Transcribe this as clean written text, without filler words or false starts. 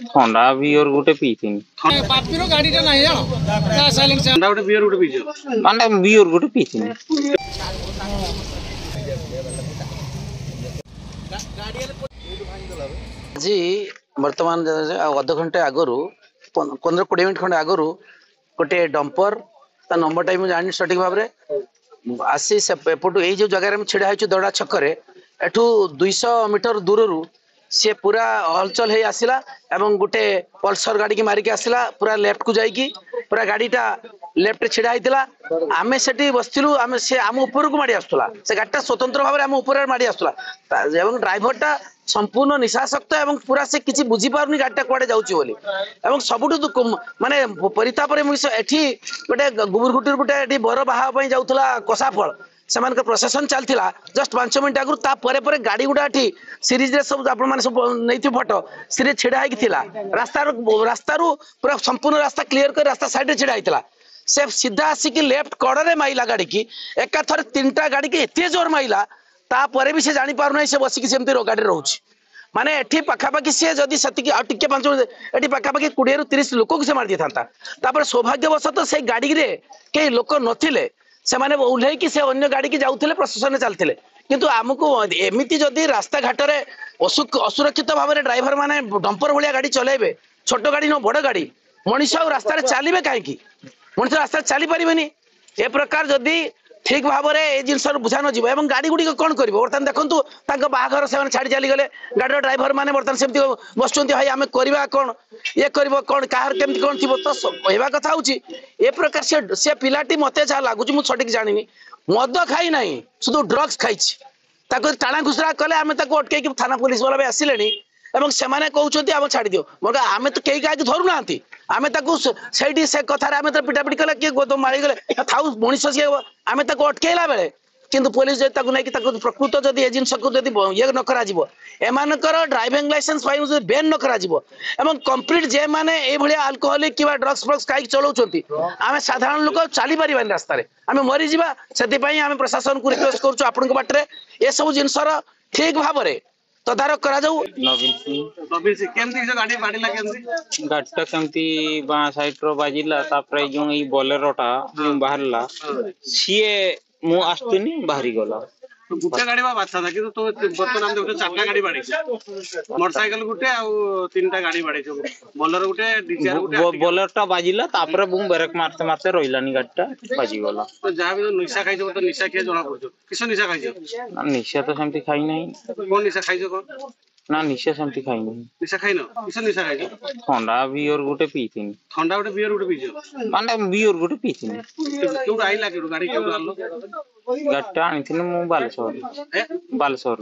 थंडा बियर गोटे पीथिन पापिरो गाड़ीटा नाही जानो ता साइलेंट थंडा गोटे बियर गोटे पीछ माने बियर गोटे पीथिन जी वर्तमान अध घंटे आगु 15-20 मिनट खंडे आगु गोटे डंपर ता नंबर टाइम जानी सठिक भाव में आसी सेपटू ये जो जगह छिड़ा हो दड़ा छकरे एठू 200 मीटर दूर सी पूरा हलचल हो आसला एवं गोटे पल्सर गाड़ी की मारिक आसला पूरा लेफ्ट को जाइकी पूरा गाड़ीटा लेफ्ट छिड़ा होता आम से बसलु आम से आम ऊपर को माड़ी आसला से गाड़ीटा स्वतंत्र भाव में आम ऊपर माड़ी आसला एवं ड्राइवरटा संपूर्ण निशाशक्त एवं पूरा से किसी बुझी पारुनी गाड़ीटा कुआडे जाउची बोली एवं सबुठु माने परिताप एठी गोटे गुबुरगुटी गोटे एठी बर बाहा पई जाउथला कसाफल सेमानक प्रशासन चलता जस्ट 5 मिनट आगु तापर गाड़ी गुड़ा सीरीज रे सब आपण माने सब नैथि फोटो सीरीज छिड़ा होइथिला रास्ता पूरा संपूर्ण रास्ता क्लियर कर रास्ता साइड रे छिड़ा होइथिला से सीधा आसिक लेफ्ट कड़े माइला गाड़ी की एका थर 3टा गाड़ी की एते जोर माइला तापर भी से जानी पार नहीं से बसिक सेमती गाड़ी रोचे माने एठी पखापाखि सी जदि से 5 मिनट एठी पखापाखि 20-30 लोक को से मार दी था सौभाग्यवशत से गाड़ी रे कई लोक नथिले से माने ओल्हे कि से अन्य गाड़ी की जाउथिले प्रशासन चलते किंतु आमको एमिति जदि रास्ता घाट रे असुरक्षित भाव में ड्राइवर माने डंपर भलिया गाड़ी चलेबे छोट गाड़ी न बड़ गाड़ी मनीष आ रास्ता चलिए कहीं मनीष रास्ता चली पारे ए प्रकार जदि ठीक भाव में ये जिन बुझा न जीव गाड़ी गुड़ी कौन कर बर्तमान देखो बाहाघर से छाड़ी चली गले गाड़ी ड्राइवर मैंने बर्तमान सेमती बस भाई आम करवा कौन ये कर कौन कह केमती कौन थी तो कहवा कथा हूँ ए प्रकार से पिलाटी मत जहाँ लगुच मुझे सठिक जानी मद खाई ना शुद्ध ड्रग्स खाई टाणा घुसरा कले आम अटक थाना पुलिस वाला भी आसिले एवं सेमाने कहते आम छाड़ दियो मगर आम तो कई क्या धरू ना आम से कथार आम तो पिटापिटी कले किए गोद मारी गले थाउ मनीष सी आम अटकला बेले किंतु पुलिस नहीं प्रकृत जदि ए जिन को ये न कर ड्राइविंग लाइसेंस बेन न कर कंप्लीट जे मैंने अल्कोहलिक कि ड्रग्स फ्रग्स खाई चलाउछंती आम साधारण लोक चली पार रास्तार आम मरीजा से आम प्रशासन को रिक्वेस्ट करूँ बाटे ये सब जिनसर ठीक भाव में तदारक करा जाऊ नवीन सिंह केमती गाड़ी बाड़ीला केमती गाड़ीटा केमती बाँ साइड रो बाजिला तापर जो ई बोलेरोटा बाहरला सीए मु आस्तुनी बाहरी गला गुटे गाड़ी बाछा था किंतु तो बर्तमान हम देखो 4टा गाड़ी बाड़ी मोटरसाइकिल गुटे आ 3टा गाड़ी बाड़ी बोलेरो गुटे डिजायर गुटे बोलेरोटा बाजिला तापर बुम ब्रेक मारते मारते रोइलानी गाड़ीटा बाजी गला तो जहाँ भी निशा खाई तो निशा किए जना पड़छ किस निशा खाई ना निशा तो सेमती खाई नहीं कौन निशा खाई कौन ना निशा सेमती खाई नहीं निशा खाई न किस निशा खाई थंडा बियर गोटे पीथिन थंडा गोटे बियर गोटे पीछ माने बियर गोटे पीथिन केउड आइला केउड गाड़ी केउड आलो गाड़ीटा आनिथिन मु बालेश्वर ए बालेश्वर